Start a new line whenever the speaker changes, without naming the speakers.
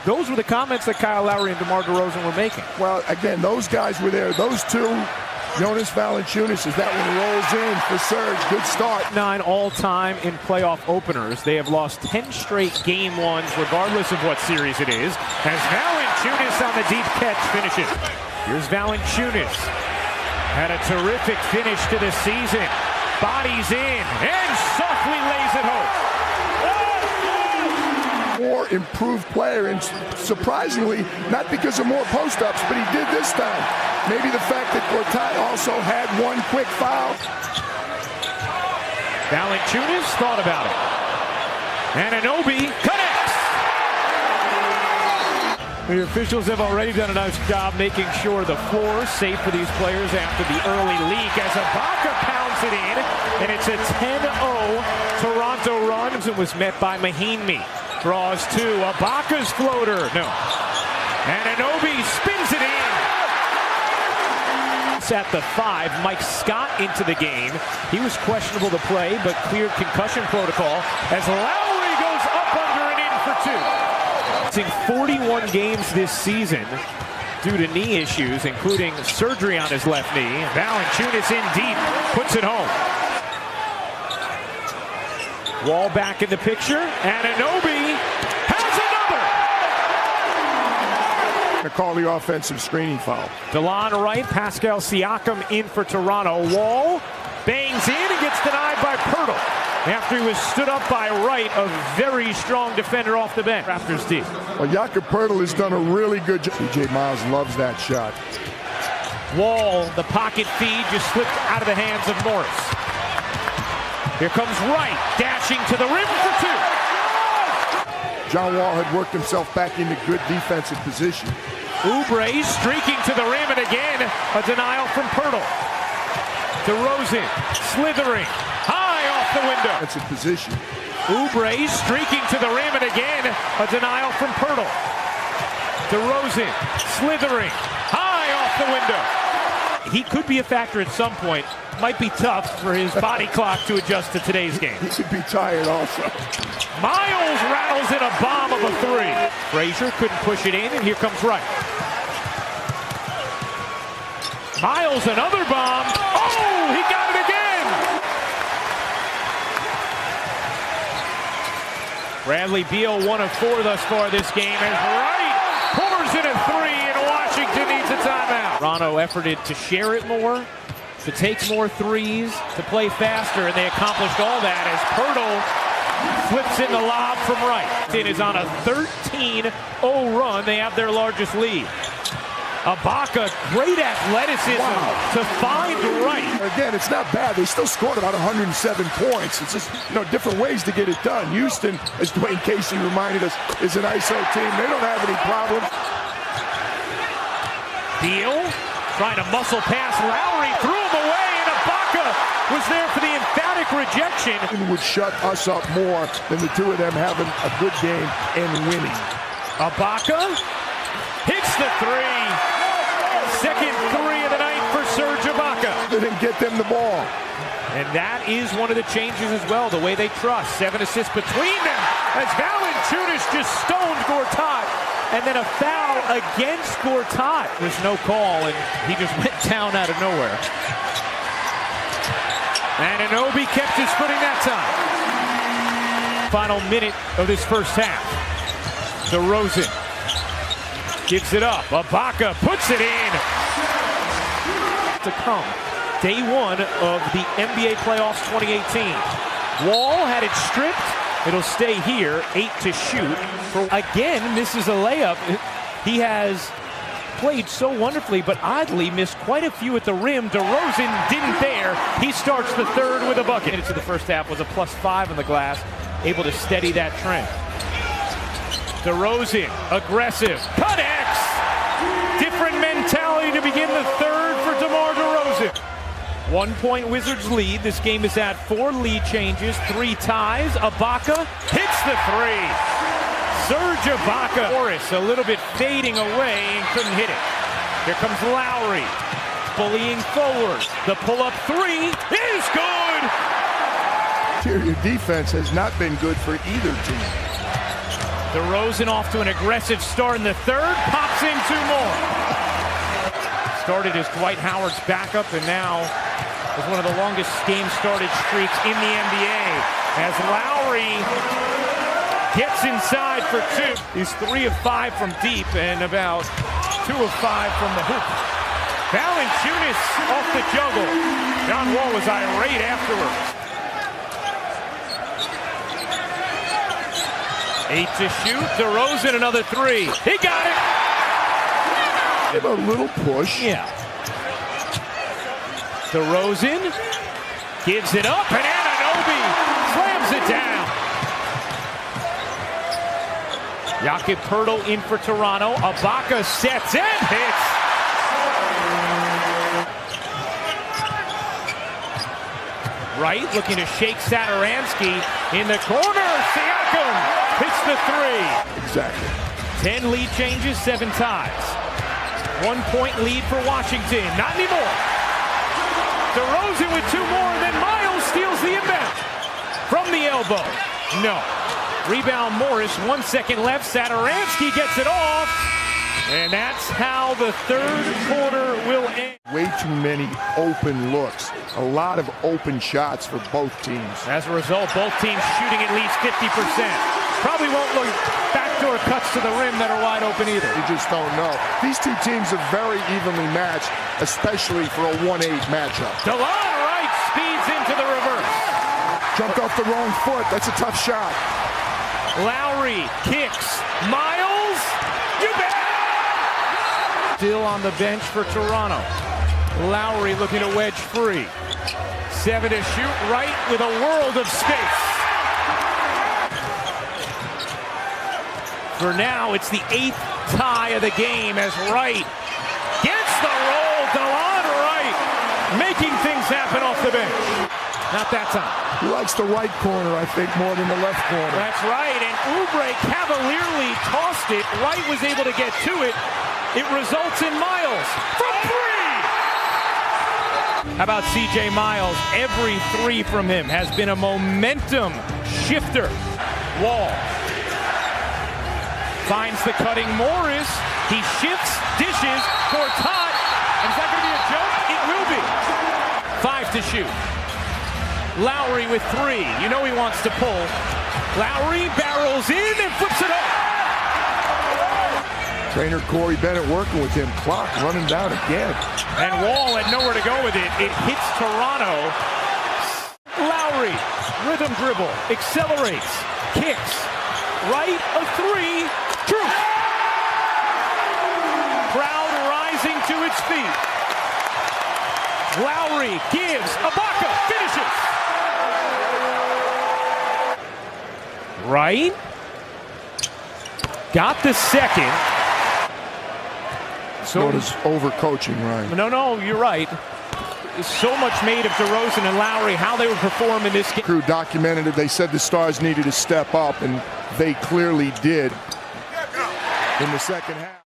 Those were the comments that Kyle Lowry and DeMar DeRozan were making.
Well, again, those guys were there. Those two, Jonas Valanciunas, as that one rolls in for Serge. Good start.
9 all-time in playoff openers. They have lost 10 straight game ones, regardless of what series it is, as Valanciunas on the deep catch finishes. Here's Valanciunas. Had a terrific finish to the season. Bodies in and softly lays it home.
More improved player, and surprisingly, not because of more post-ups, but he did this time. Maybe the fact that Gortat also had one quick foul.
Valanciunas thought about it. And Anunoby connects. The officials have already done a nice job making sure the floor is safe for these players after the early leak as Ibaka pounds it in, and it's a 10-0 Toronto run. It was met by Mahinmi. Draws two. Ibaka's floater. No. And Anunoby spins it in. It's at the 5. Mike Scott into the game. He was questionable to play, but cleared concussion protocol as Lowry goes up under and in for 2. It's in 41 games this season due to knee issues, including surgery on his left knee. Valanciunas in deep. Puts it home. Wall back in the picture, and Anunoby has another!
To call the offensive screening foul.
DeLon Wright, Pascal Siakam in for Toronto. Wall bangs in and gets denied by Pirtle after he was stood up by Wright, a very strong defender off the bench. Raptors deep.
Well, Jakob Pirtle has done a really good job. P.J. Miles loves that shot.
Wall, the pocket feed just slipped out of the hands of Morris. Here comes Wright, dashing to the rim for 2.
John Wall had worked himself back into good defensive position.
Oubre streaking to the rim, and again, a denial from Pirtle. DeRozan slithering high off the window.
Defensive position.
Oubre streaking to the rim, and again, a denial from Pirtle. DeRozan slithering high off the window. He could be a factor at some point. Might be tough for his body clock to adjust to today's game.
He should be tired also.
Miles rattles in a bomb of a 3. Frazier couldn't push it in, and here comes Wright. Miles, another bomb. Oh, he got it again! Bradley Beal, 1 of 4 thus far this game, as Wright pours in a 3, and Washington needs a timeout. Toronto efforted to share it more, to take more threes, to play faster, and they accomplished all that as Pirtle flips in the lob from Wright. It is on a 13-0 run. They have their largest lead. Ibaka, great athleticism to find Wright.
Again, it's not bad. They still scored about 107 points. It's just, different ways to get it done. Houston, as Dwayne Casey reminded us, is an ISO team. They don't have any problems.
Beal trying to muscle past Lowry, threw him away, and Ibaka was there for the emphatic rejection.
It would shut us up more than the two of them having a good game and winning.
Ibaka hits the 3. Second 3 of the night for Serge Ibaka.
They didn't get them the ball.
And that is one of the changes as well, the way they trust. 7 assists between them as Valanciunas just stoned Gortat. And then a foul against Gortat. There's no call, and he just went down out of nowhere. And Anunoby kept his footing that time. Final minute of this first half. DeRozan gives it up. Ibaka puts it in. To come. Day 1 of the NBA playoffs 2018. Wall had it stripped. It'll stay here, 8 to shoot. Again, misses a layup. He has played so wonderfully, but oddly missed quite a few at the rim. DeRozan didn't there. He starts the third with a bucket. Into the first half was a +5 on the glass, able to steady that trend. DeRozan, aggressive, connects. Different mentality to begin the third for DeMar DeRozan. 1-point Wizards lead. This game is at 4 lead changes, 3 ties. Ibaka hits the 3. Serge Ibaka. Morris a little bit fading away and couldn't hit it. Here comes Lowry, bullying forward. The pull-up 3 is good.
Interior defense has not been good for either team.
DeRozan off to an aggressive start in the third, pops in 2 more. Started as Dwight Howard's backup and now is one of the longest game started streaks in the NBA as Lowry gets inside for 2. He's 3 of 5 from deep and about 2 of 5 from the hoop. Valanciunas off the juggle. John Wall was irate afterwards. 8 to shoot. DeRozan another 3. He got it.
Give a little push.
Yeah. DeRozan gives it up and Anunoby slams it down. Jakob Poeltl in for Toronto. Ibaka sets and hits. Wright looking to shake Satoransky in the corner. Siakam hits the 3.
Exactly.
10 lead changes, 7 ties. 1 point lead for Washington. Not anymore. DeRozan with 2 more, and then Miles steals the inbound. From the elbow. No. Rebound Morris, 1 second left. Satoransky gets it off. And that's how the third quarter will end.
Way too many open looks. A lot of open shots for both teams.
As a result, both teams shooting at least 50%. Probably won't look backdoor cuts to the rim that are wide open either.
You just don't know. These 2 teams are very evenly matched, especially for a 1-8 matchup.
DeLon Wright speeds into the reverse.
Jumped off the wrong foot. That's a tough shot.
Lowry kicks. Miles, you bet. Still on the bench for Toronto. Lowry looking to wedge free. 7 to shoot. Wright with a world of space. For now, it's the 8th tie of the game as Wright gets the roll. DeLon Wright making things happen off the bench. Not that time.
He likes the right corner, I think, more than the left corner.
That's right, and Oubre cavalierly tossed it. Wright was able to get to it. It results in Miles from 3. How about C.J. Miles? Every 3 from him has been a momentum shifter. Wall finds the cutting Morris. He shifts, dishes for Todd. And is that going to be a joke? It will be. 5 to shoot. Lowry with 3. You know he wants to pull. Lowry barrels in and flips it up.
Trainer Corey Bennett working with him. Clock running down again.
And Wall had nowhere to go with it. It hits Toronto. Lowry, rhythm dribble, accelerates, kicks. Right, a 3. True. Crowd rising to its feet. Lowry gives. Ibaka finishes. Right. Got the second.
So does overcoaching, Ryan.
No, you're right. So much made of DeRozan and Lowry, how they would perform in this game.
Crew documented it. They said the Stars needed to step up, and they clearly did in the second half.